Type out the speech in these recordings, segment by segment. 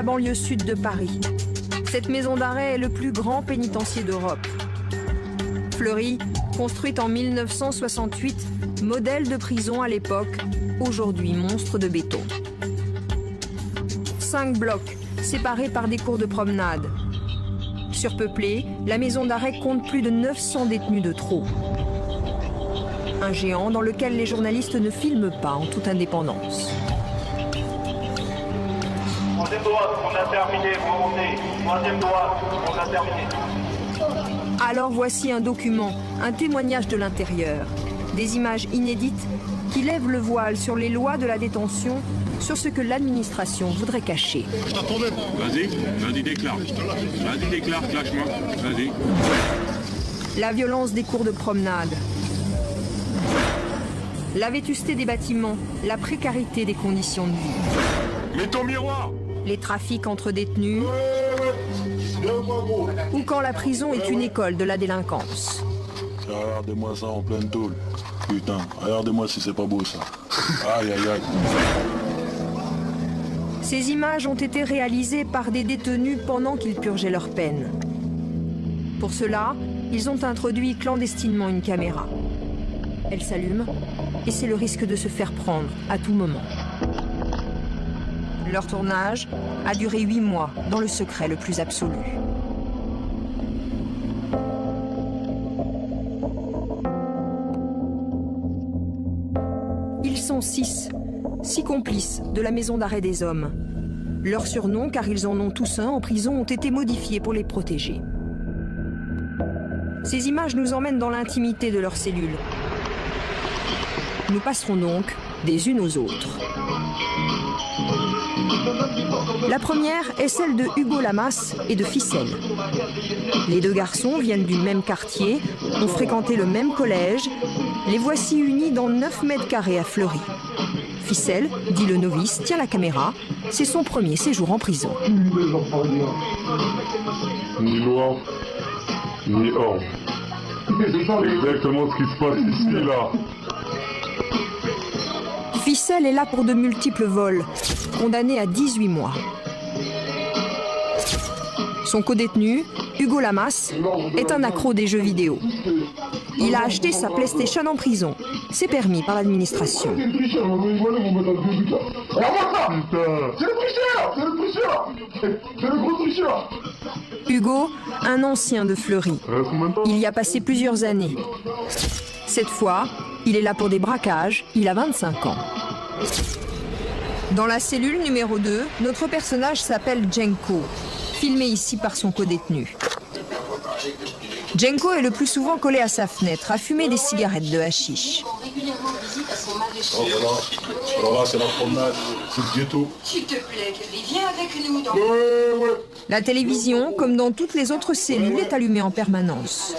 la banlieue sud de Paris. Cette maison d'arrêt est le plus grand pénitencier d'Europe. Fleury, construite en 1968, modèle de prison à l'époque, aujourd'hui monstre de béton. 5 blocs, séparés par des cours de promenade. Surpeuplée, la maison d'arrêt compte plus de 900 détenus de trop. Un géant dans lequel les journalistes ne filment pas en toute indépendance. Troisième droite, on a terminé, remontez. Troisième droite, on a terminé. Alors voici un document, un témoignage de l'intérieur. Des images inédites qui lèvent le voile sur les lois de la détention, sur ce que l'administration voudrait cacher. Vas-y, déclare. Vas-y, déclare, lâche-moi. Vas-y. La violence des cours de promenade. La vétusté des bâtiments, la précarité des conditions de vie. Mets ton miroir! Les trafics entre détenus. Ou quand la prison est une école de la délinquance. Regardez-moi ça en pleine tôle. Putain, regardez-moi si c'est pas beau ça. Aïe, aïe, aïe. Ces images ont été réalisées par des détenus pendant qu'ils purgeaient leur peine. Pour cela, ils ont introduit clandestinement une caméra. Elle s'allume et c'est le risque de se faire prendre à tout moment. Leur tournage a duré 8 mois dans le secret le plus absolu. Ils sont 6 complices de la maison d'arrêt des hommes. Leurs surnoms, car ils en ont tous un en prison, ont été modifiés pour les protéger. Ces images nous emmènent dans l'intimité de leurs cellules. Nous passerons donc des unes aux autres. La première est celle de Hugo Lamas et de Ficelle. Les 2 garçons viennent du même quartier, ont fréquenté le même collège. Les voici unis dans 9 mètres carrés à Fleury. Ficelle, dit le novice, tient la caméra. C'est son premier séjour en prison. Ni noir, ni or. C'est exactement ce qui se passe ici, là. Ficelle est là pour de multiples vols, condamné à 18 mois. Son codétenu, Hugo Lamas, est un accro des jeux vidéo. Il a acheté sa PlayStation en prison. C'est permis par l'administration. C'est le gros tricheur. Hugo, un ancien de Fleury. Il y a passé plusieurs années. Cette fois, il est là pour des braquages. Il a 25 ans. Dans la cellule numéro 2, notre personnage s'appelle Jenko, filmé ici par son codétenu. Jenko est le plus souvent collé à sa fenêtre, à fumer des cigarettes de hashish. Oh, voilà. Alors là, c'est la promenade, c'est le ghetto. S'il te plaît, Kelly, viens avec nous dans... La télévision, comme dans toutes les autres cellules, est allumée en permanence.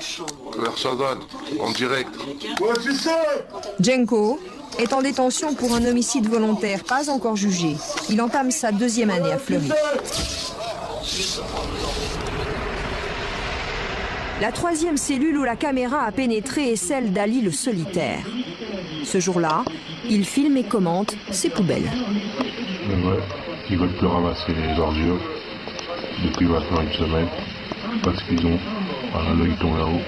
Shazad, en direct. Jenko est en détention pour un homicide volontaire, pas encore jugé. Il entame sa 2e année à Fleury. La 3e cellule où la caméra a pénétré est celle d'Ali le solitaire. Ce jour-là, il filme et commente ses poubelles. Ouais, ils veulent plus ramasser les ordures. Depuis maintenant une semaine. Parce qu'ils ont. Voilà, là, ils tombent là-haut.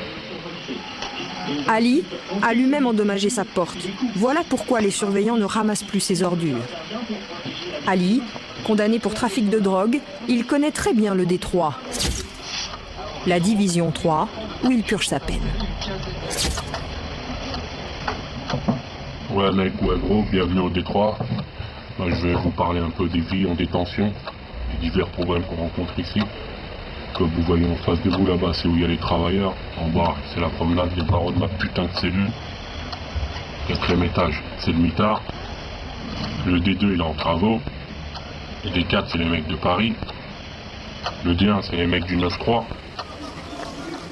Ali a lui-même endommagé sa porte. Voilà pourquoi les surveillants ne ramassent plus ses ordures. Ali, condamné pour trafic de drogue, il connaît très bien le Détroit. La division 3, où il purge sa peine. Ouais mec, ouais gros, bienvenue au Détroit. Moi, je vais vous parler un peu des vies en détention, des divers problèmes qu'on rencontre ici. Comme vous voyez en face de vous là-bas, c'est où il y a les travailleurs. En bas, c'est la promenade des barreaux de ma putain de cellule. 4e étage, c'est le mitard. Le D2 il est en travaux. Le D4 c'est les mecs de Paris. Le D1 c'est les mecs du 9-3.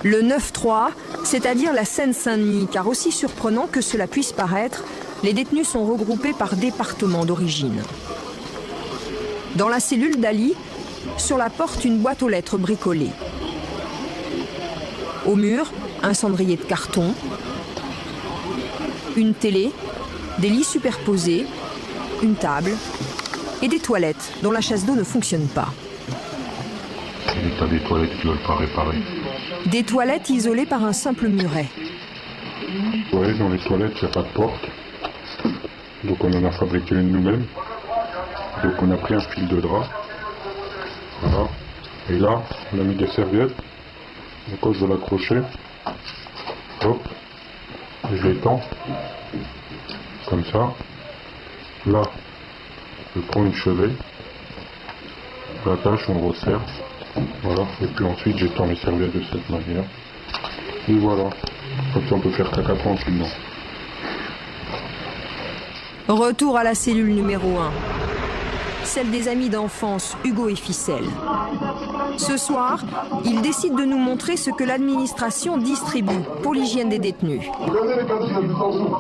Le 9-3, c'est-à-dire la Seine-Saint-Denis, car aussi surprenant que cela puisse paraître, les détenus sont regroupés par département d'origine. Dans la cellule d'Ali, sur la porte, une boîte aux lettres bricolée. Au mur, un cendrier de carton, une télé, des lits superposés, une table et des toilettes dont la chasse d'eau ne fonctionne pas. L'état des toilettes qui ne veulent pas réparer. Des toilettes isolées par un simple muret. Ouais, dans les toilettes, il n'y a pas de porte. Donc on en a fabriqué une nous-mêmes. Donc on a pris un fil de drap. Voilà. Et là, on a mis des serviettes. Donc quand je veux l'accrocher, hop, je l'étends. Comme ça. Là, je prends une cheville. Je l'attache, on le resserre. Voilà. Et puis ensuite, j'étends les serviettes de cette manière. Et voilà. Comme ça, on peut faire caca tranquillement. Retour à la cellule numéro 1. Celle des amis d'enfance Hugo et Ficelle. Ce soir, ils décident de nous montrer ce que l'administration distribue pour l'hygiène des détenus. Regardez les cadres de détention.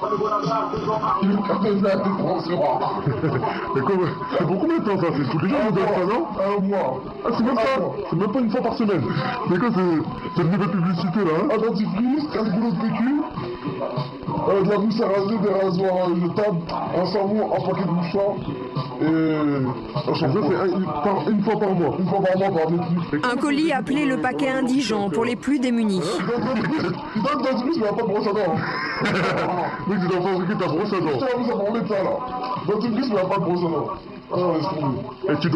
C'est pour combien de temps ça? C'est tous les jours vous donnez ça, non? Un mois. Ah, c'est même pas une fois par semaine. C'est quoi, c'est une nouvelle publicité là, hein? Un dentifrice, 15 kilos de PQ, de la mousse à raser, des rasoirs jetables, un savon, un paquet de mouchoirs et un shampoing. C'est une fois par mois. Une fois par mois par détenu. Un colis appelé le paquet indigent pour les plus démunis. Il donne dentifrice, mais il n'y a pas de brosse à dents. Mec, tu dois fabriquer ta brosse à dents. Je t'ai pour mettre ça là. Dentifrice, mais il n'y a pas de brosse à dents. Ah, laisse tomber. Et tu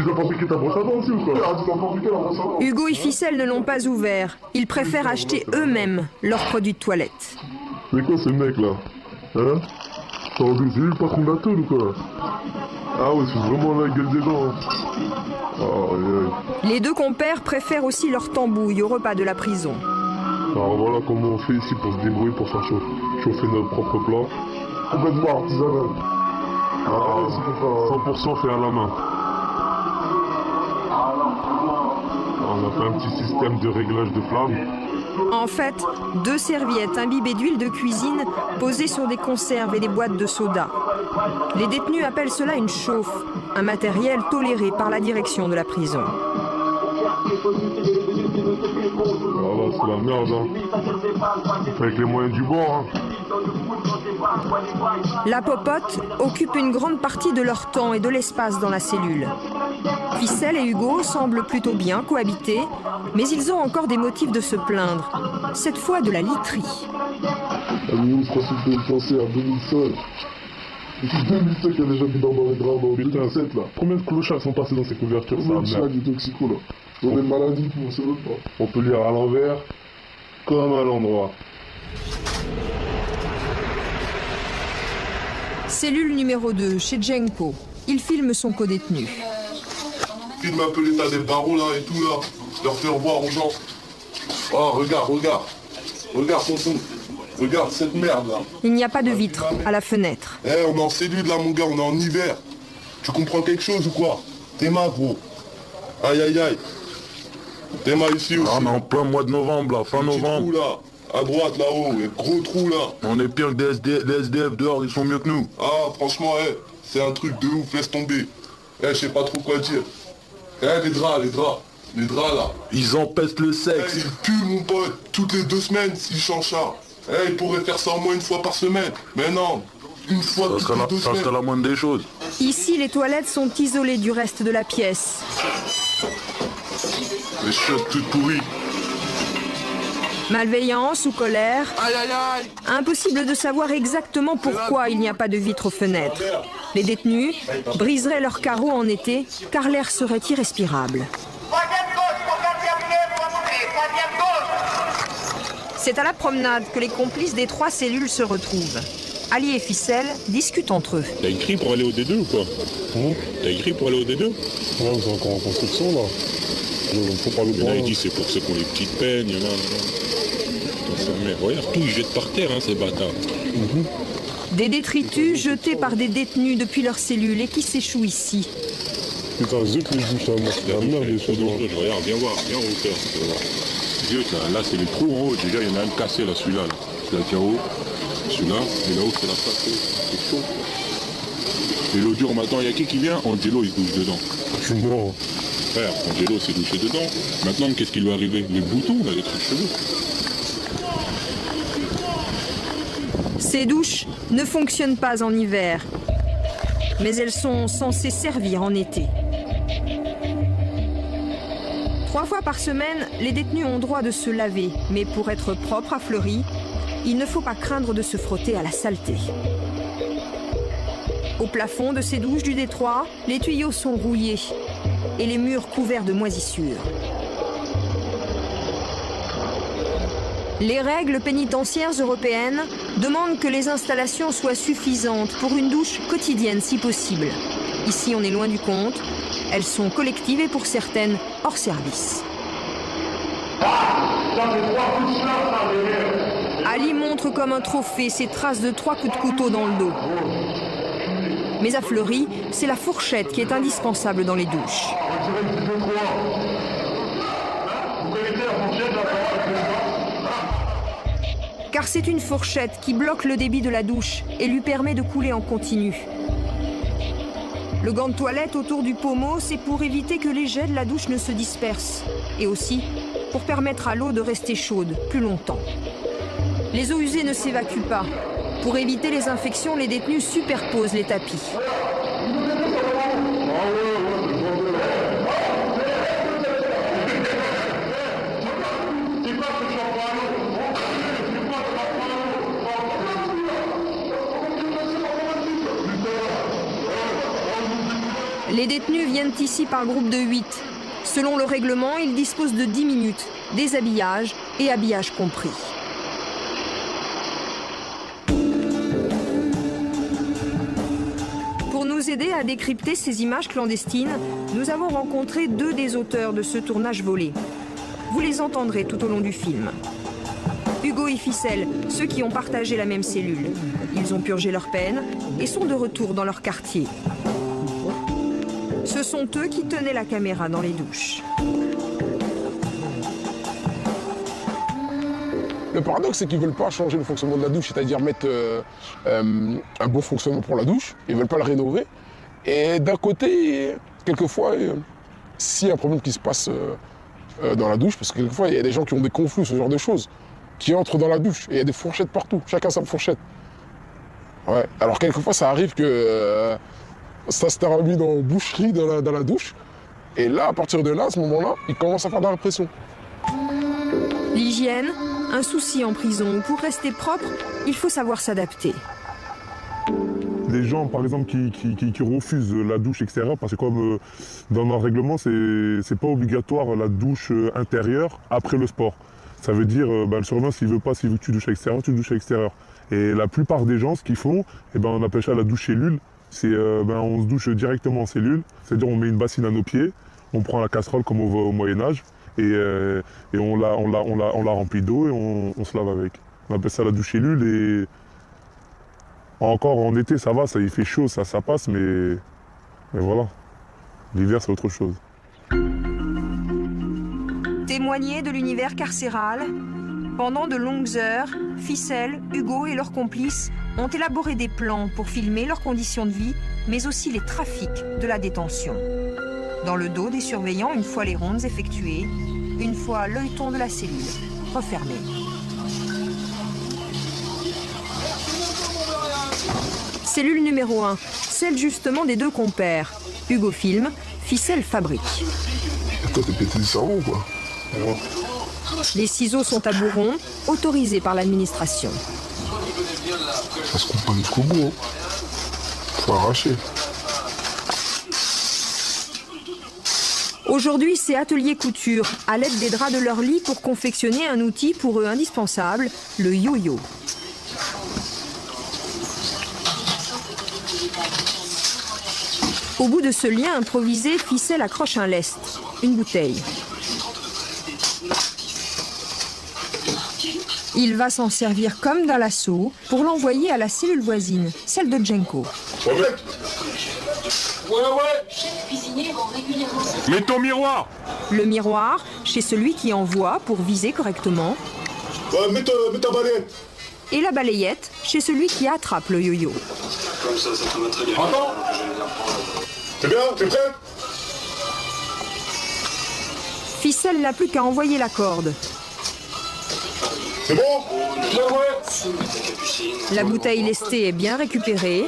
dois fabriquer ta brosse à dents aussi ou quoi? Ah, tu dois fabriquer la brosse à dents. Hugo et Ficelle ne l'ont pas ouvert. Ils préfèrent acheter eux-mêmes leurs produits de toilette. C'est quoi ce mec là? Hein? C'est le patron de la tôle ou quoi? Ah ouais, c'est vraiment la gueule des dents. Oh, yeah. Les deux compères préfèrent aussi leur tambouille au repas de la prison. Alors voilà comment on fait ici pour se débrouiller, pour faire chauffer notre propre plat. Complètement artisanal. Ah, 100% fait à la main. On a fait un petit système de réglage de flamme. En fait, 2 serviettes imbibées d'huile de cuisine posées sur des conserves et des boîtes de soda. Les détenus appellent cela une chauffe, un matériel toléré par la direction de la prison. Voilà, c'est la merde, hein. Avec les moyens du bord, hein. La popote occupe une grande partie de leur temps et de l'espace dans la cellule. Ficelle et Hugo semblent plutôt bien cohabiter, mais ils ont encore des motifs de se plaindre, cette fois de la literie. Ah mais je crois qu'il faut penser à 2005. Depuis 2005, il y a des gens qui dorment dans les draps dans 2007 là. Combien de clochards sont passés dans ces couvertures? Combien de chiens du toxico là? Ils ont des maladies, on sait même pas. On peut lire à l'envers comme à l'endroit. Cellule numéro 2, chez Jenko. Il filme son codétenu. Filme un peu l'état des barreaux là et tout là. Leur faire voir aux gens. Oh, regarde. Regarde tonton. Regarde cette merde là. Il n'y a pas de vitre à la fenêtre. Eh, on est en cellule là mon gars, on est en hiver. Tu comprends quelque chose ou quoi? Tes mains gros. Aïe aïe aïe. Tes mains ici aussi. On est en plein mois de novembre là, fin novembre. Trou là. À droite là-haut, gros trou là. On est pire que les SDF dehors, ils sont mieux que nous. Ah franchement, c'est un truc de ouf, laisse tomber. Je sais pas trop quoi dire. Les draps là. Ils empestent le sexe. Ils puent mon pote, toutes les 2 semaines s'ils changent ça. Ils pourraient faire ça au moins une fois par semaine. Mais non, une fois toutes les 2 semaines. Ça serait la moindre des choses. Ici, les toilettes sont isolées du reste de la pièce. Les chiottes toutes pourries. Malveillance ou colère. Aïe aïe aïe. Impossible de savoir exactement pourquoi il n'y a pas de vitre aux fenêtres. Les détenus briseraient leurs carreaux en été car l'air serait irrespirable. C'est à la promenade que les complices des 3 cellules se retrouvent. Ali et Ficelle discutent entre eux. T'as écrit pour aller au D2 ou quoi? T'as écrit pour aller au D2? Ouais, c'est encore en construction là. Faut pas le Il a dit c'est pour ceux qui ont les petites peines, il y en a. Regarde, tout ils jettent par terre, hein, ces bâtards. Des détritus jetés par des détenus depuis leur cellule et qui s'échouent ici. Putain, zut les bouches, hein, c'est la merde les choses. Regarde, viens voir, viens en hauteur. Zut, là c'est les trous en haut, déjà il y en a un cassé là, celui-là. Celui-là qui est en haut, celui-là, et là-haut c'est la face, c'est chaud. Et l'eau dure maintenant, il y a qui vient? Angelo il se douche dedans. Je suis mort. Frère, Angelo s'est douché dedans. Maintenant qu'est-ce qui lui est arrivé? Les boutons là, les trucs cheveux. Ces douches ne fonctionnent pas en hiver, mais elles sont censées servir en été. fois par semaine, les détenus ont droit de se laver, mais pour être propre à Fleury, il ne faut pas craindre de se frotter à la saleté. Au plafond de ces douches du Détroit, les tuyaux sont rouillés et les murs couverts de moisissures. Les règles pénitentiaires européennes demandent que les installations soient suffisantes pour une douche quotidienne si possible. Ici, on est loin du compte. Elles sont collectives et pour certaines, hors service. Ali montre comme un trophée ses traces de 3 coups de couteau dans le dos. Mais à Fleury, c'est la fourchette qui est indispensable dans les douches. Car c'est une fourchette qui bloque le débit de la douche et lui permet de couler en continu. Le gant de toilette autour du pommeau, c'est pour éviter que les jets de la douche ne se dispersent. Et aussi pour permettre à l'eau de rester chaude plus longtemps. Les eaux usées ne s'évacuent pas. Pour éviter les infections, les détenus superposent les tapis. Les détenus viennent ici par groupe de 8. Selon le règlement, ils disposent de 10 minutes, déshabillage et habillage compris. Pour nous aider à décrypter ces images clandestines, nous avons rencontré 2 des auteurs de ce tournage volé. Vous les entendrez tout au long du film. Hugo et Ficelle, ceux qui ont partagé la même cellule. Ils ont purgé leur peine et sont de retour dans leur quartier. Ce sont eux qui tenaient la caméra dans les douches. Le paradoxe, c'est qu'ils ne veulent pas changer le fonctionnement de la douche, c'est-à-dire mettre un bon fonctionnement pour la douche. Ils ne veulent pas le rénover. Et d'un côté, quelquefois, s'il y a un problème qui se passe dans la douche, parce que quelquefois, il y a des gens qui ont des conflits, ce genre de choses, qui entrent dans la douche. Et il y a des fourchettes partout, chacun sa fourchette. Ouais. Alors quelquefois, ça arrive que ça se termine dans une boucherie dans la douche. Et là, à partir de là, à ce moment-là, ils commencent à faire de la répression. L'hygiène, un souci en prison. Pour rester propre, il faut savoir s'adapter. Les gens, par exemple, qui refusent la douche extérieure, parce que comme dans notre règlement, c'est pas obligatoire la douche intérieure après le sport. Ça veut dire, le surveillant, s'il veut pas, s'il veut que tu douches à l'extérieur, tu douches à l'extérieur. Et la plupart des gens, ce qu'ils font, on appelle ça la douche cellule. C'est, on se douche directement en cellule, c'est-à-dire on met une bassine à nos pieds, on prend la casserole comme au Moyen-Âge, et on la remplit d'eau et on se lave avec. On appelle ça la douche cellule, et encore en été ça va, il fait chaud, ça passe, mais voilà, l'hiver c'est autre chose. Témoigner de l'univers carcéral, pendant de longues heures, Ficelle, Hugo et leurs complices ont élaboré des plans pour filmer leurs conditions de vie, mais aussi les trafics de la détention. Dans le dos des surveillants, une fois les rondes effectuées, une fois l'œilleton de la cellule refermé. Cellule numéro 1, celle justement des 2 compères. Hugo filme, Ficelle fabrique. Toi, t'es pété du cerveau, quoi. Ouais. Les ciseaux sont à bout rond, autorisés par l'administration. Ça se coupe pas jusqu'au bout, hein. Faut arracher. Aujourd'hui, c'est atelier couture, à l'aide des draps de leur lit pour confectionner un outil pour eux indispensable, le yo-yo. Au bout de ce lien improvisé, Ficelle accroche un lest, une bouteille. Il va s'en servir comme d'un lasso pour l'envoyer à la cellule voisine, celle de Jenko. Mets ton miroir. Le miroir, chez celui qui envoie pour viser correctement. Mets ta balayette. Et la balayette, chez celui qui attrape le yo-yo. Comme ça te va très bien. Attends. T'es bien? T'es prêt? Ficelle n'a plus qu'à envoyer la corde. C'est bon? La bouteille lestée est bien récupérée.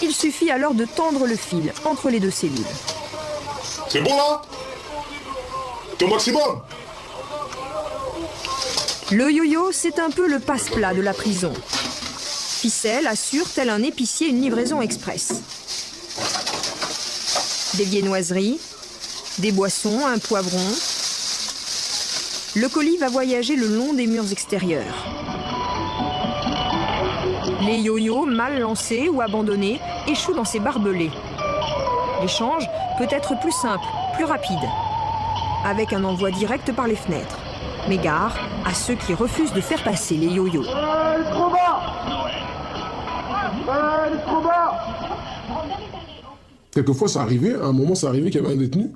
Il suffit alors de tendre le fil entre les 2 cellules. C'est bon là? T'es au maximum. Le yo-yo, c'est un peu le passe-plat de la prison. Ficelle assure, tel un épicier, une livraison express. Des viennoiseries, des boissons, un poivron. Le colis va voyager le long des murs extérieurs. Les yo-yo, mal lancés ou abandonnés, échouent dans ces barbelés. L'échange peut être plus simple, plus rapide, avec un envoi direct par les fenêtres. Mais gare à ceux qui refusent de faire passer les yo-yo. Quelquefois, ça arrivait, à un moment, ça arrivait qu'il y avait un détenu,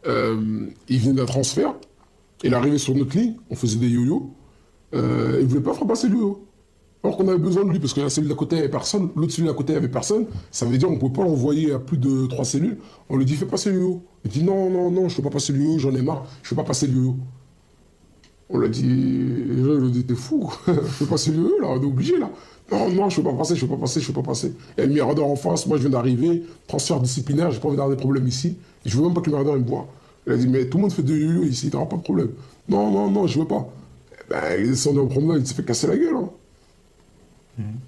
il venait d'un transfert, il arrivait sur notre ligne, on faisait des yo-yo, il ne voulait pas faire passer le yo-yo. Alors qu'on avait besoin de lui, parce que la cellule d'à côté, il n'y avait personne, l'autre cellule d'à côté, il n'y avait personne, ça veut dire qu'on ne pouvait pas l'envoyer à plus de 3 cellules, on lui dit, fais passer le yo-yo. Il dit, non, non, non, je ne fais pas passer le yo-yo, j'en ai marre, je ne fais pas passer le yo-yo. On l'a dit, les gens, ils ont dit, t'es fou, fais passer le yo-yo, là, on est obligé, là. Non, non, je ne fais pas passer, je ne fais pas passer, je ne fais pas passer. Il y a le mirador en face, moi je viens d'arriver, transfert disciplinaire, j'ai pas envie d'avoir des problèmes ici, et je veux même pas que le mirador il me voit. Il a dit, mais tout le monde fait de yo-yo ici, t'auras pas de problème. Non, non, non, je veux pas. Ben, il est descendu en promenade, il s'est fait casser la gueule, hein.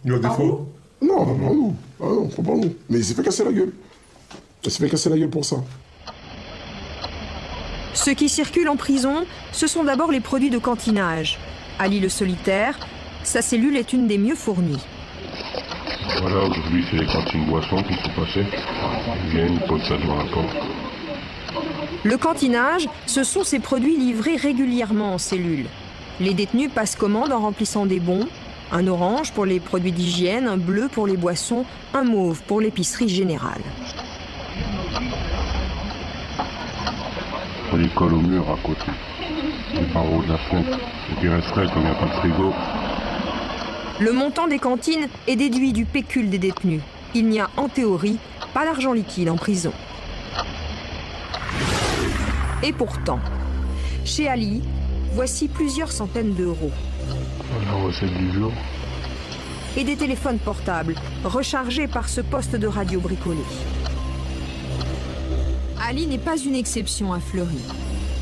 Il a des fois. Non, pas par nous. Ah non, pas par nous. Mais il s'est fait casser la gueule. Il s'est fait casser la gueule pour ça. Ceux qui circulent en prison, ce sont d'abord les produits de cantinage. Ali le solitaire, sa cellule est une des mieux fournies. Voilà, aujourd'hui c'est les cantines boissons qui sont passées. Ils viennent, ils posent ça devant la porte. Le cantinage, ce sont ces produits livrés régulièrement en cellule. Les détenus passent commande en remplissant des bons. Un orange pour les produits d'hygiène, un bleu pour les boissons, un mauve pour l'épicerie générale. On les colle au mur à côté, les barreaux de la fenêtre, et puis resterait comme il n'y a pas de frigo. Le montant des cantines est déduit du pécule des détenus. Il n'y a en théorie pas d'argent liquide en prison. Et pourtant, chez Ali, voici plusieurs centaines d'euros. La recette du jour. Et des téléphones portables, rechargés par ce poste de radio bricolé. Ali n'est pas une exception à Fleury.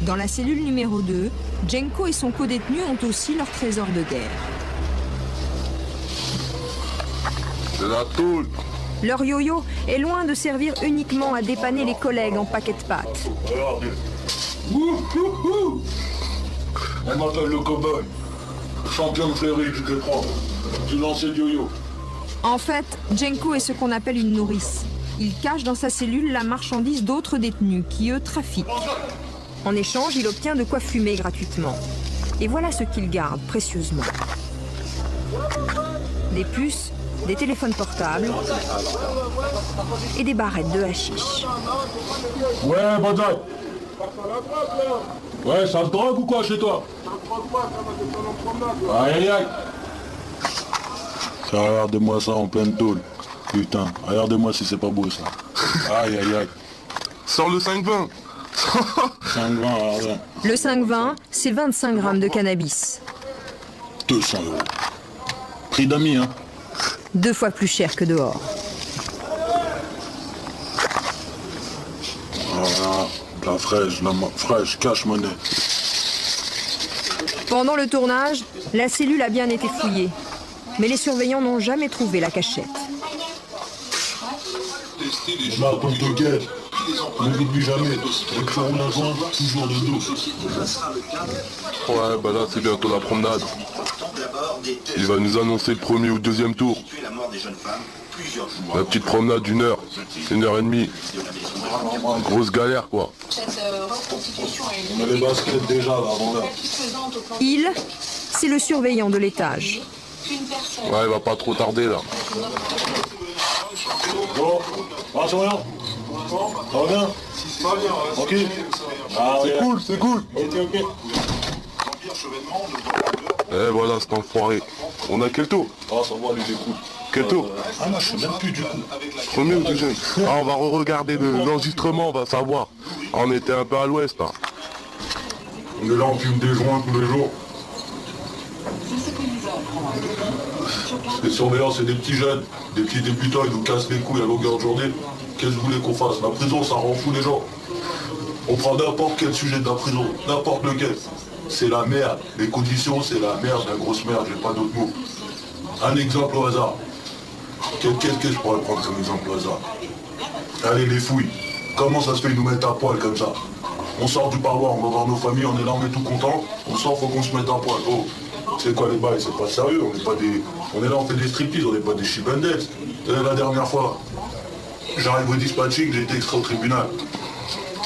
Dans la cellule numéro 2, Djenko et son codétenu ont aussi leur trésor de guerre. C'est la tôle. Leur yo-yo est loin de servir uniquement à dépanner les collègues en paquet de pâtes. Regardez. On m'appelle le cow-boy. Champion de Fleury du Détroit. Du lancer de yo-yo. En fait, Djenko est ce qu'on appelle une nourrice. Il cache dans sa cellule la marchandise d'autres détenus qui, eux, trafiquent. En échange, il obtient de quoi fumer gratuitement. Et voilà ce qu'il garde précieusement. Des puces, des téléphones portables et des barrettes de hashish. Ouais, Banzai. Ouais, ça se drogue ou quoi chez toi? Aïe aïe aïe. Regardez-moi ça en pleine tôle. Putain, regardez-moi si c'est pas beau ça. Aïe aïe aïe. Sors le 5,20. 5,20, regardez. Le 5,20, c'est 25 grammes de cannabis. 200 euros. Prix d'amis, hein. 2 fois plus cher que dehors. Voilà, de la fraîche, fraîche, cash money. Pendant le tournage, la cellule a bien été fouillée. Mais les surveillants n'ont jamais trouvé la cachette. Ma pompe de guerre, n'oublie jamais, retour la joint, toujours de dos. Ouais, bah là c'est bientôt la promenade. Il va nous annoncer le premier ou deuxième tour. La petite promenade d'une heure, 1h30. Grosse galère quoi. Mais les baskets déjà là, avant l'heure. Il, c'est le surveillant de l'étage. Ouais, il va pas trop tarder là. Bon, marche rien. Ça va bien? Tranquille? Ah, C'est cool, c'est cool. Ok. Eh voilà, cet enfoiré. On a quel tour? Ah, ça va, les écoutes. Quel tour? Ah non, je sais même plus du coup. Premier ou deuxième? Ah, on va re-regarder l'enregistrement, on va savoir. Ah, on était un peu à l'ouest là. On est là, on fume des joints tous les jours. Les surveillants, c'est des petits jeunes, des petits débutants, ils nous cassent les couilles à longueur de journée. Qu'est-ce que vous voulez qu'on fasse? La prison, ça rend fou les gens. On prend n'importe quel sujet de la prison, n'importe lequel. C'est la merde. Les conditions, c'est la merde, la grosse merde, j'ai pas d'autre mot. Un exemple au hasard. Qu'est-ce que je pourrais prendre comme exemple au hasard? Allez, les fouilles. Comment ça se fait, ils nous mettent à poil comme ça? On sort du parloir, on va voir nos familles, on est là, on est tout content. On sort, faut qu'on se mette à poil. Oh, c'est quoi les bails? C'est pas sérieux, on est là, on fait des striptease, on n'est pas des chibandettes. La dernière fois, j'arrive au dispatching, j'ai été extrait au tribunal.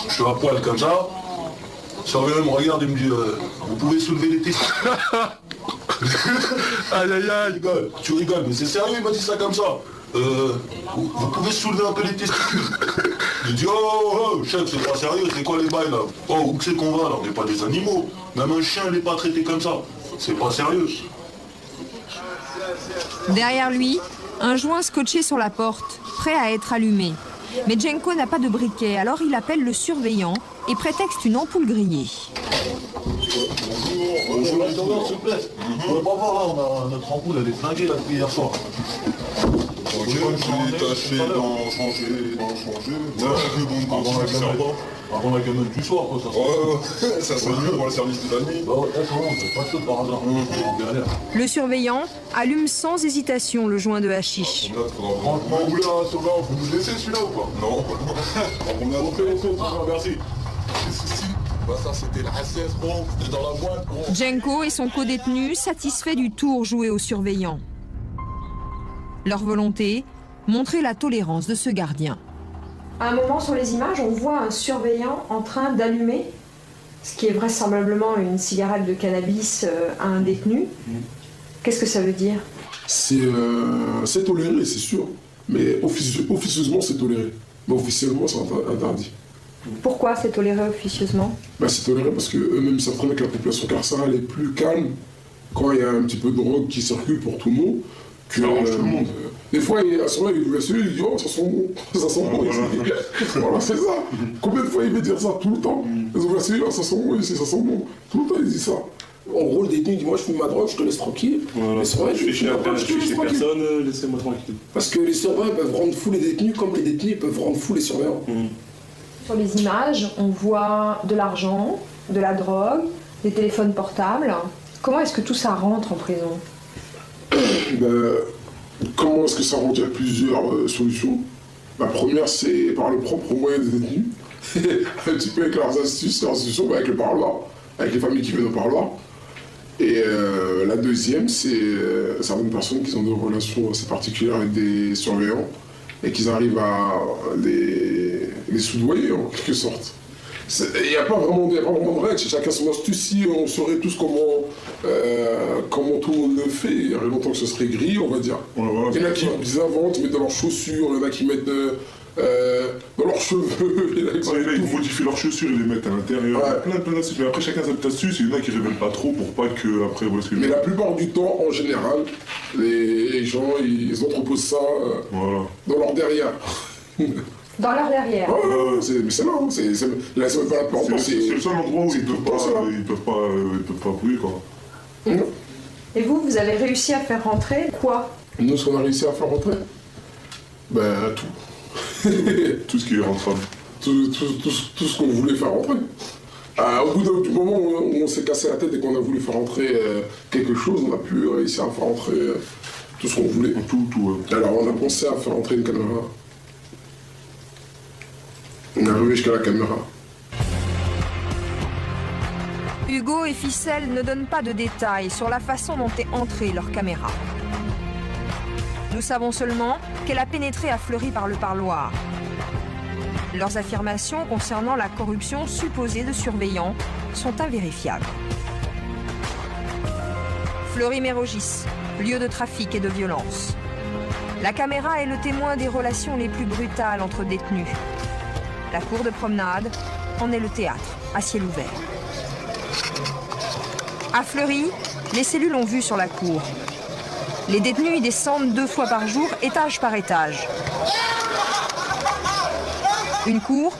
Je suis à poil comme ça. Surveillant me regarde et me dit vous pouvez soulever les testicules. Aïe aïe aïe, tu rigoles, mais c'est sérieux, il m'a dit ça comme ça. Vous pouvez soulever un peu les testicules. J'ai dit oh chef, c'est pas sérieux, c'est quoi les bails là? Oh, où c'est qu'on va là? On n'est pas des animaux. Même un chien, il n'est pas traité comme ça. C'est pas sérieux. Derrière lui, un joint scotché sur la porte, prêt à être allumé. Mais Jenko n'a pas de briquet, alors il appelle le surveillant et prétexte une ampoule grillée. Bonjour, s'il vous plaît. Vous pouvez pas voir là, notre ampoule, elle est flinguée là depuis hier soir. Ok, je vais tâcher d'en changer. Avant la gamelle du soir, quoi, ça. Ouais, ça serait mieux pour le service de la nuit. Bah ouais, c'est pas tout par hasard. Le surveillant allume sans hésitation le joint de hashish. Franchement, vous là, surveillant, vous nous laissez celui-là ou pas? Non. On a refait les choses, merci. Bah ça c'était la SS, gros, c'était dans la boîte, gros. Jenko et son co-détenu satisfaits du tour joué au surveillant. Leur volonté, montrer la tolérance de ce gardien. À un moment sur les images, on voit un surveillant en train d'allumer ce qui est vraisemblablement une cigarette de cannabis à un détenu. Qu'est-ce que ça veut dire? C'est toléré, c'est sûr. Mais officieusement, c'est toléré. Mais officiellement, c'est interdit. Pourquoi c'est toléré officieusement? C'est toléré parce qu'eux-mêmes savent très bien que la population carcérale est plus calme quand il y a un petit peu de drogue qui circule pour tout le monde. Ça arrange tout le monde. Des fois, à ce moment-là, il dit oh, ça sent bon, ça sent bon. Voilà, c'est ça. Combien de fois il veut dire ça? Tout le temps. Les ouvertures, ça sent bon ici, ça sent bon. Tout le temps, il dit ça. En gros, le détenu dit moi, je fume ma drogue, je te laisse tranquille. Voilà. Mais c'est vrai, je fais chier personne, laissez-moi tranquille. Parce que les surveillants peuvent rendre fous les détenus comme les détenus peuvent rendre fous les surveillants. Sur les images, on voit de l'argent, de la drogue, des téléphones portables. Comment est-ce que tout ça rentre en prison? Comment est-ce que ça rentre? Il y a plusieurs solutions. La première, c'est par le propre moyen des détenus. Un petit peu avec leurs astuces, leurs solutions, avec le parloir, avec les familles qui viennent au parloir. Et la deuxième, c'est certaines personnes qui ont des relations assez particulières avec des surveillants et qu'ils arrivent à les soudoyer en quelque sorte. Il n'y a pas vraiment de règles, chacun son astuce. Si on saurait tous comment tout le monde le fait, il y aurait longtemps que ce serait gris, on va dire. Il y en a qui inventent, ils mettent dans leurs chaussures, il y en a qui mettent dans leurs cheveux. Il y en a qui modifient leurs chaussures et les mettent à l'intérieur. Ouais. Plein d'astuces. Mais après, chacun sa petite astuce, il y en a qui ne révèlent pas trop pour pas que après. Voilà ce que mais la plupart du temps, en général, les gens, ils entreposent ça dans leur derrière. Dans leur derrière. Mais c'est là, c'est même pas la plante. C'est le seul endroit où ils peuvent pas brûler, quoi. Et vous avez réussi à faire rentrer quoi? Nous, ce qu'on a réussi à faire rentrer? Tout. Tout ce qui est rentrable. Tout ce qu'on voulait faire rentrer. Au bout du moment où on s'est cassé la tête et qu'on a voulu faire rentrer quelque chose, on a pu réussir à faire rentrer tout ce qu'on voulait. Tout. Alors on a pensé à faire rentrer une caméra. On est arrivé jusqu'à la caméra. Hugo et Ficelle ne donnent pas de détails sur la façon dont est entrée leur caméra. Nous savons seulement qu'elle a pénétré à Fleury par le parloir. Leurs affirmations concernant la corruption supposée de surveillants sont invérifiables. Fleury-Mérogis, lieu de trafic et de violence. La caméra est le témoin des relations les plus brutales entre détenus. La cour de promenade en est le théâtre, à ciel ouvert. À Fleury, les cellules ont vu sur la cour. Les détenus y descendent 2 fois par jour, étage par étage. Une cour,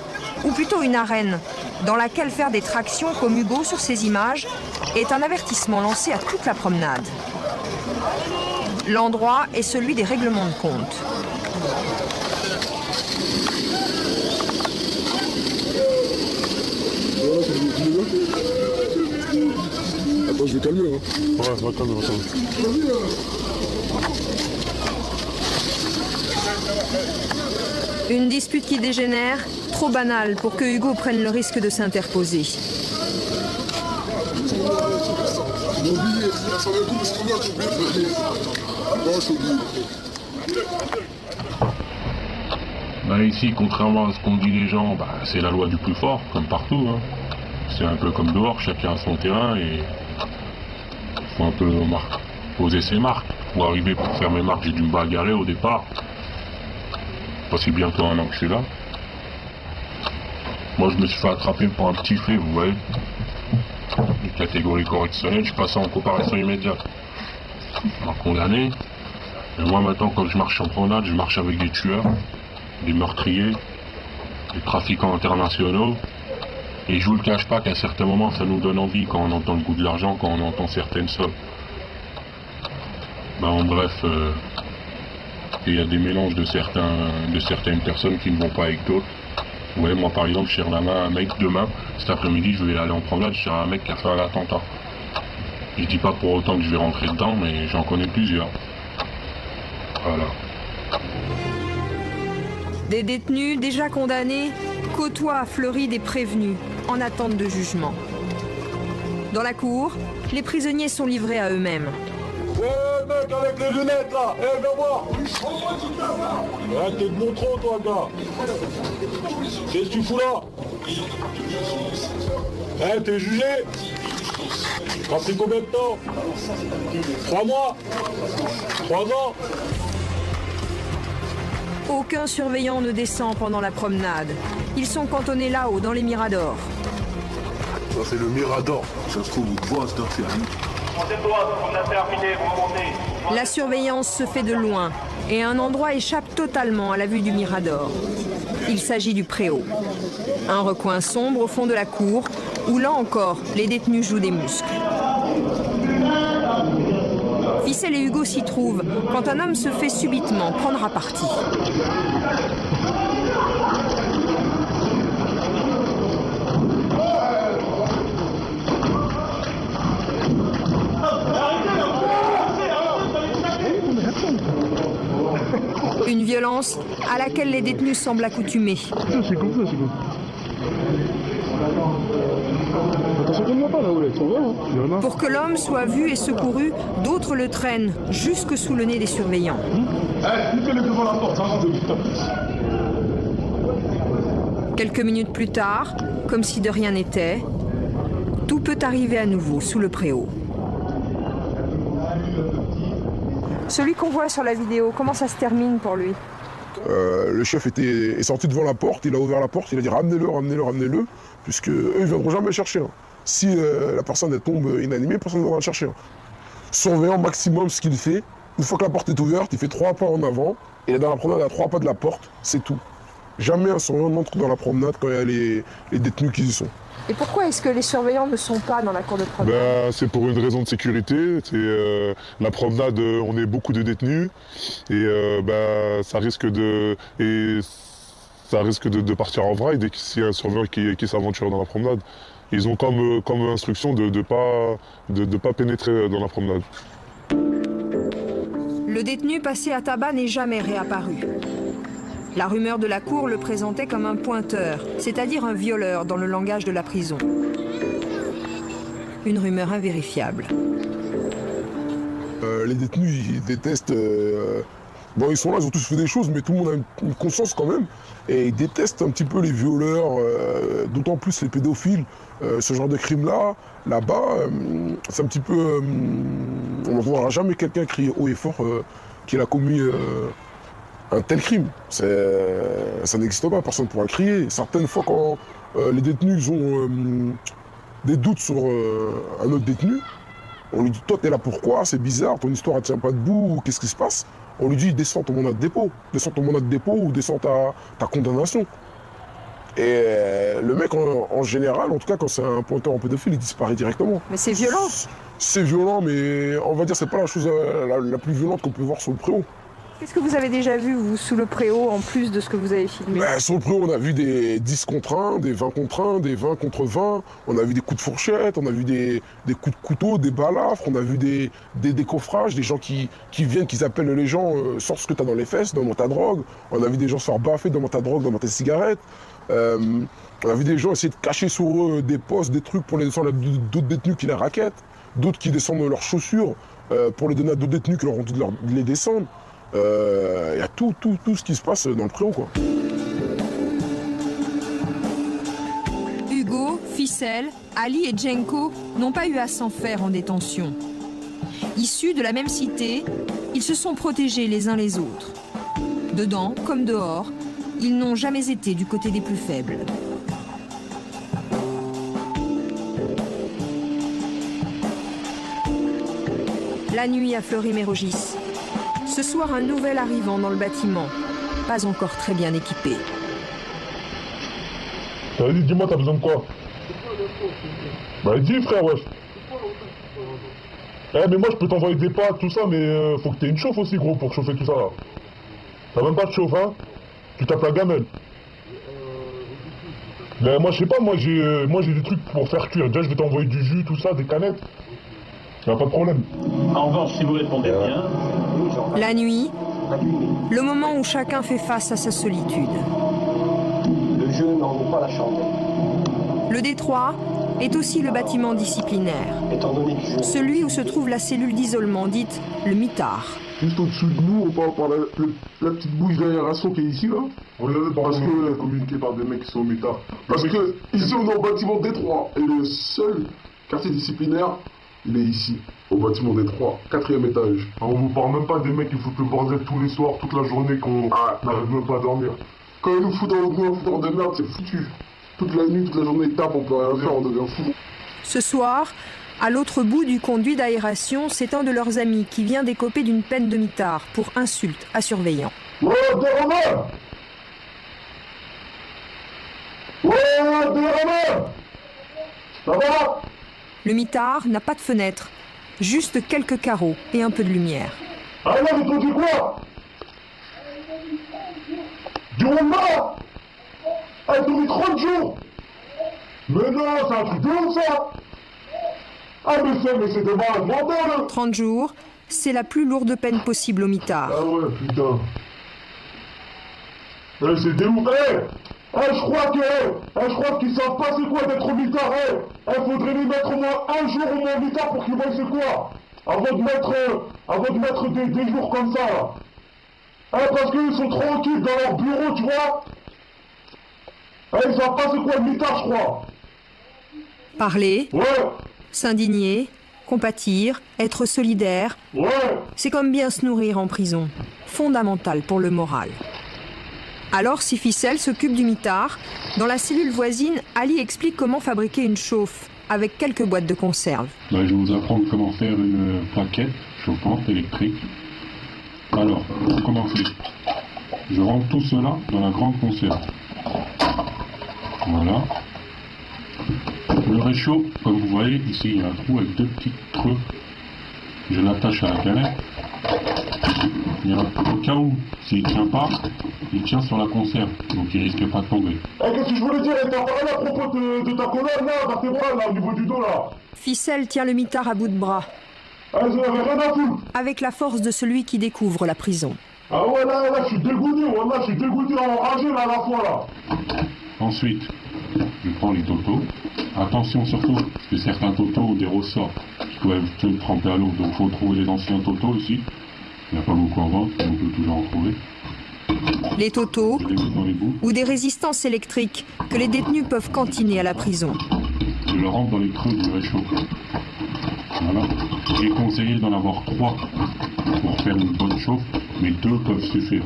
ou plutôt une arène, dans laquelle faire des tractions comme Hugo sur ces images, est un avertissement lancé à toute la promenade. L'endroit est celui des règlements de compte. Bon, je vais calmer, hein. Ouais, va calmer, va calmer. Une dispute qui dégénère, trop banale pour que Hugo prenne le risque de s'interposer. J'ai oublié, ça va tout parce que moi, j'ai oublié. Non, j'ai oublié. Bah ici, contrairement à ce qu'ont dit les gens, bah, c'est la loi du plus fort, comme partout. Hein. C'est un peu comme dehors, chacun a son terrain et il faut un peu poser ses marques. Pour arriver pour faire mes marques, j'ai dû me bagarrer au départ. Voici bientôt 1 an que je suis là. Moi, je me suis fait attraper pour un petit fait, vous voyez. Une catégorie correctionnelle, je suis passé en comparaison immédiate. On m'a condamné. Et moi, maintenant, quand je marche en promenade, je marche avec des tueurs, des meurtriers, des trafiquants internationaux. Et je vous le cache pas qu'à certains moments, ça nous donne envie quand on entend le goût de l'argent, quand on entend certaines sommes. Ben, en bref, il y a des mélanges de certaines personnes qui ne vont pas avec d'autres. Ouais, moi par exemple, je serre la main à un mec demain, cet après-midi, je vais aller en promenade, je serre un mec qui a fait un attentat. Je dis pas pour autant que je vais rentrer dedans, mais j'en connais plusieurs. Voilà. Des détenus déjà condamnés côtoient à Fleury des prévenus en attente de jugement. Dans la cour, les prisonniers sont livrés à eux-mêmes. Ouais, mec, avec les lunettes là, viens voir. Ouais, t'es de mon trop, toi, gars. Qu'est-ce que tu fous là? T'es jugé? T'as pris combien de temps? 3 mois? 3 ans? Aucun surveillant ne descend pendant la promenade. Ils sont cantonnés là-haut, dans les miradors. Ça, c'est le mirador. Ça se trouve, vous voyez, c'est Troisième droite, on a terminé, vous remontez. La surveillance se fait de loin et un endroit échappe totalement à la vue du mirador. Il s'agit du préau. Un recoin sombre au fond de la cour où là encore, les détenus jouent des muscles. Ficelle et Hugo s'y trouvent quand un homme se fait subitement prendre à partie. Une violence à laquelle les détenus semblent accoutumés. C'est comme ça, c'est comme ça. Attention qu'il n'y en a pas là, ouais, ils sont là, hein. Il y en a. Pour que l'homme soit vu et secouru, d'autres le traînent jusque sous le nez des surveillants. Niquez-les devant la porte, ça rentre vite. Quelques minutes plus tard, comme si de rien n'était, tout peut arriver à nouveau sous le préau. Celui qu'on voit sur la vidéo, comment ça se termine pour lui? Le chef est sorti devant la porte, il a ouvert la porte, il a dit ramenez-le, ramenez-le, ramenez-le, puisque eux ils ne viendront jamais le chercher. Hein. Si la personne elle tombe inanimée, personne ne viendra le chercher. Hein. Surveillant au maximum ce qu'il fait, une fois que la porte est ouverte, il fait 3 pas en avant, il est dans la promenade à 3 pas de la porte, c'est tout. Jamais un surveillant n'entre dans la promenade quand il y a les détenus qui y sont. Et pourquoi est-ce que les surveillants ne sont pas dans la cour de promenade? C'est pour une raison de sécurité. La promenade, on est beaucoup de détenus et ça risque de partir en vraille dès qu'il y a un surveillant qui s'aventure dans la promenade. Ils ont comme instruction de pas pénétrer dans la promenade. Le détenu passé à tabac n'est jamais réapparu. La rumeur de la cour le présentait comme un pointeur, c'est-à-dire un violeur dans le langage de la prison. Une rumeur invérifiable. Les détenus, ils détestent... Bon, ils sont là, ils ont tous fait des choses, mais tout le monde a une conscience quand même. Et ils détestent un petit peu les violeurs, d'autant plus les pédophiles. Ce genre de crime-là, là-bas, c'est un petit peu... on ne verra jamais quelqu'un crier haut et fort qu'il a commis... un tel crime, ça n'existe pas, personne ne pourra le crier. Certaines fois, quand les détenus ont des doutes sur un autre détenu, on lui dit « Toi, t'es là pourquoi? C'est bizarre, ton histoire ne tient pas debout, qu'est-ce qui se passe ?» On lui dit « Descends ton mandat de dépôt, descends ton mandat de dépôt ou descends ta condamnation. » Et le mec, en général, en tout cas, quand c'est un pointeur en pédophile, il disparaît directement. Mais c'est violent. C'est violent, mais on va dire que c'est pas la chose la plus violente qu'on peut voir sur le préau. Qu'est-ce que vous avez déjà vu, vous, sous le préau, en plus de ce que vous avez filmé? Sur le préau, on a vu des 10 contre 1, des 20 contre 1, des 20 contre 20. On a vu des coups de fourchette, on a vu des coups de couteau, des balafres, on a vu des décoffrages, des gens qui viennent, qui appellent les gens, sors ce que tu as dans les fesses, dans ta drogue. On a vu des gens se faire baffer dans ta drogue, dans tes cigarettes. On a vu des gens essayer de cacher sur eux des postes, des trucs pour les descendre à d'autres détenus qui les raquettent, d'autres qui descendent leurs chaussures pour les donner à d'autres détenus qui leur ont dit de les descendre. Il y a tout ce qui se passe dans le préau, quoi. Hugo, Ficelle, Ali et Djenko n'ont pas eu à s'en faire en détention. Issus de la même cité, ils se sont protégés les uns les autres. Dedans comme dehors, ils n'ont jamais été du côté des plus faibles. La nuit à Fleury-Mérogis. Ce soir, un nouvel arrivant dans le bâtiment, pas encore très bien équipé. Vas-y, dis-moi, t'as besoin de quoi? Bah dis, frère, wesh. Mais moi, je peux t'envoyer des pâtes, tout ça, mais faut que t'aies une chauffe aussi, gros, pour chauffer tout ça, là. T'as même pas de chauffe, hein? Tu tapes la gamelle. Mais moi, je sais pas, moi, j'ai des trucs pour faire cuire. Déjà, je vais t'envoyer du jus, tout ça, des canettes. Y'a pas de problème. En revanche, si vous répondez bien... La nuit, le moment où chacun fait face à sa solitude. Le jeu n'en vaut pas la chandelle. Le Détroit est aussi le bâtiment disciplinaire. Étant donné que je... Celui où se trouve la cellule d'isolement dite le mitard. Juste au-dessus de nous, on parle par la petite bouche d'aération qui est ici, là. Parce que communiqué par des mecs qui sont au mitard. Parce que ici, on est au bâtiment Détroit. Et le seul quartier disciplinaire, il est ici, au bâtiment Détroit, 4e étage. On vous parle même pas des mecs qui foutent le bordel tous les soirs, toute la journée, qu'on n'arrive même pas à dormir. Quand ils nous foutent dans de merde, c'est foutu. Toute la nuit, toute la journée, ils tapent, on peut rien faire, on devient fou. Ce soir, à l'autre bout du conduit d'aération, c'est un de leurs amis qui vient d'écoper d'une peine de mitard pour insulte à surveillant. Ouais, Romain! Ouais, Romain! Ça va? Le mitard n'a pas de fenêtre, juste quelques carreaux et un peu de lumière. Ah là, mais toi, dis quoi? Du Rwanda? Ah, ils t'ont mis 30 jours! Mais non, c'est un truc de ouf, ça! Ah, mais c'est des malades mentales! 30 jours, c'est la plus lourde peine possible au mitard. Ah ouais, putain. C'est des ouf, je crois qu'ils savent pas c'est quoi d'être au mitard, faudrait les mettre au moins un jour au moins au mitard pour qu'ils voient c'est quoi, avant de mettre des jours comme ça, là. Parce qu'ils sont tranquilles dans leur bureau, tu vois. Ils savent pas c'est quoi le mitard, je crois. Parler, Ouais, s'indigner, compatir, être solidaire, ouais. c'est comme bien se nourrir en prison, fondamental pour le moral. Alors, si Ficelle s'occupe du mitard, dans la cellule voisine, Ali explique comment fabriquer une chauffe, avec quelques boîtes de conserve. Je vais vous apprendre comment faire une plaquette chauffante électrique. Alors, pour commencer, je rentre tout cela dans la grande conserve. Voilà. Le réchaud, comme vous voyez, ici il y a un trou avec 2 petits trous. Je l'attache à la canette. Au cas où, s'il ne tient pas, il tient sur la conserve, donc il risque pas de tomber. Qu'est-ce que je voulais dire? T'as parlé à propos de ta colonne là, vertébrale là, au niveau du dos là. Ficelle tient le mitard à bout de bras, J'en avais rien à foutre. avec la force de celui qui découvre la prison. Ah ouais, là, je suis dégoûté, enragé là à la fois là. Ensuite, je prends les totos. Attention surtout, parce que certains totos ont des ressorts qui peuvent se tremper à l'eau, donc il faut trouver les anciens totos ici. Il n'y a pas beaucoup en vente, mais on peut toujours en trouver. Les totos Je les mets dans les bouts. ou des résistances électriques que les détenus peuvent cantiner à la prison. Je le rentre dans les creux du réchaud. Voilà. J'ai conseillé d'en avoir 3 pour faire une bonne chauffe, mais 2 peuvent suffire.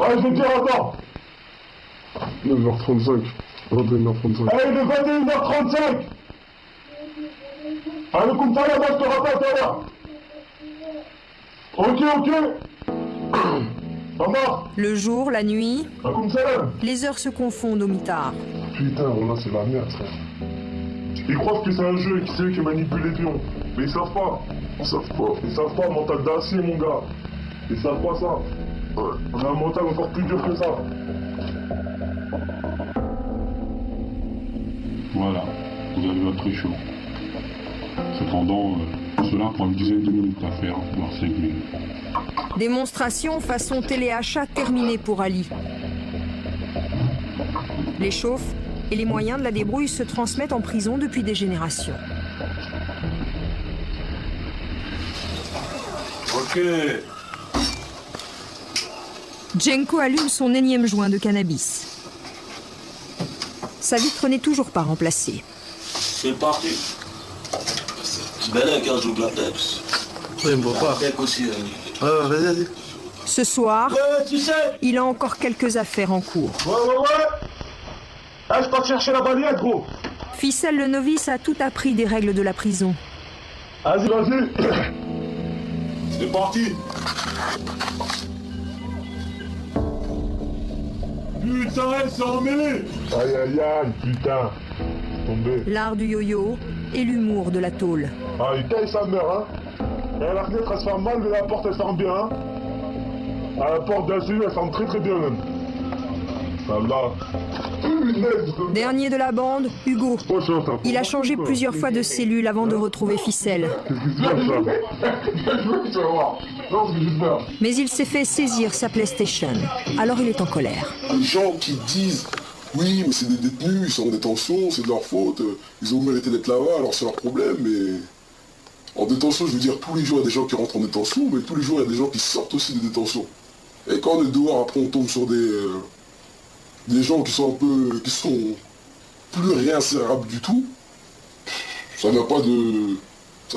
Ouais, je vais te dire, attends. 9h35. 21h35. Il est 21h35. Allez, comme ça, là, je te rappelle tout à l'heure. Ok. Ça marche. Le jour, la nuit, Comme ça, là. les heures se confondent au mitard. Putain, là, c'est la merde, frère. Ils croient que c'est un jeu et que c'est eux qui manipulent les pions. Mais ils savent pas. Ils savent pas, mental d'acier, mon gars. Ils savent pas ça. On a un mental encore plus dur que ça. Voilà, vous avez votre écho. Cependant, cela prend une dizaine de minutes à faire, voire 5 minutes. Démonstration façon téléachat terminée pour Ali. Les chauffes et les moyens de la débrouille se transmettent en prison depuis des générations. Ok. Jenko allume son énième joint de cannabis. Sa vitre n'est toujours pas remplacée. C'est parti. Belle quand j'ouvre la tête. Oui, il me voit pas. Avec aussi. Vas-y. Ce soir, Tu sais. il a encore quelques affaires en cours. Ouais. Ah, je pars chercher la balayette, gros. Ficelle le novice a tout appris des règles de la prison. Vas-y. C'est parti. Putain, c'est emmêlé. Aïe, putain. Tombé. L'art du yo-yo et l'humour de la tôle. Ah, il taille sa mère, hein. Et la fenêtre, elle se ferme mal, mais la porte, elle ferme bien, hein. À la porte d'un celui, elle ferme très très bien, même. Ça là. Dernier de la bande, Hugo. Il a changé plusieurs fois de cellule avant de retrouver Ficelle. Mais il s'est fait saisir sa PlayStation. Alors il est en colère. Les gens qui disent oui, mais c'est des détenus, ils sont en détention, c'est de leur faute, ils ont mérité d'être là-bas, alors c'est leur problème, mais en détention, je veux dire, tous les jours il y a des gens qui rentrent en détention, mais tous les jours il y a des gens qui sortent aussi de détention. Et quand on est dehors, après on tombe sur des gens qui sont plus réinsérables du tout, ça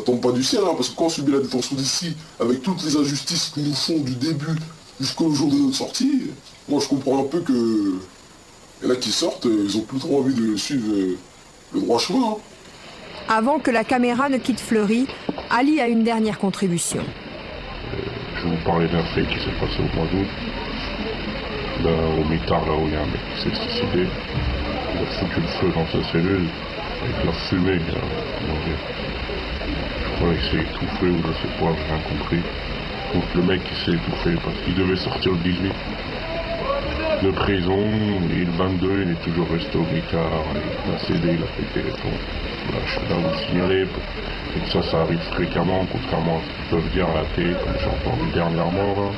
tombe pas du ciel, hein, parce que quand on subit la détention d'ici, avec toutes les injustices qu'ils nous font du début jusqu'au jour de notre sortie, moi je comprends un peu que et là qui sortent, ils ont plus trop envie de suivre le droit chemin. Hein. Avant que la caméra ne quitte Fleury, Ali a une dernière contribution. Je vais vous parler d'un fait qui s'est passé au mois d'août. Au mitard, là où il y a un mec qui s'est suicidé, il a foutu le feu dans sa cellule avec la fumée. Je crois qu'il s'est étouffé ou je sais pas, j'ai rien compris. Donc le mec il s'est étouffé parce qu'il devait sortir le 18 de prison, et le 22 il est toujours resté au mitard, il a cédé, il a pété les plombs. Là, je suis là où le signaler, et que ça arrive fréquemment, contrairement à ce qu'ils peuvent dire à la télé, comme j'ai entendu dernièrement. Là.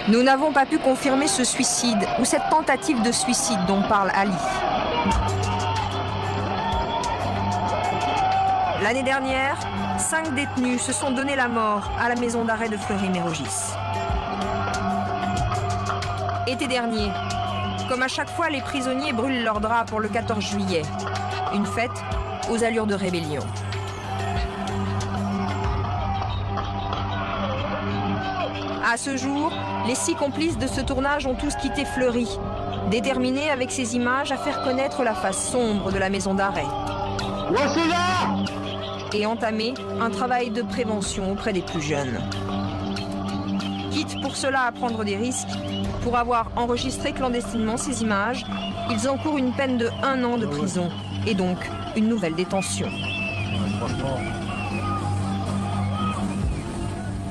Nous n'avons pas pu confirmer ce suicide ou cette tentative de suicide dont parle Ali. L'année dernière, 5 détenus se sont donné la mort à la maison d'arrêt de Fleury-Mérogis. Été dernier, comme à chaque fois, les prisonniers brûlent leurs draps pour le 14 juillet. Une fête aux allures de rébellion. À ce jour, les 6 complices de ce tournage ont tous quitté Fleury, déterminés avec ces images à faire connaître la face sombre de la maison d'arrêt. Et entamer un travail de prévention auprès des plus jeunes. Quitte pour cela à prendre des risques, pour avoir enregistré clandestinement ces images, ils encourent une peine de 1 an de prison et donc une nouvelle détention. Franchement...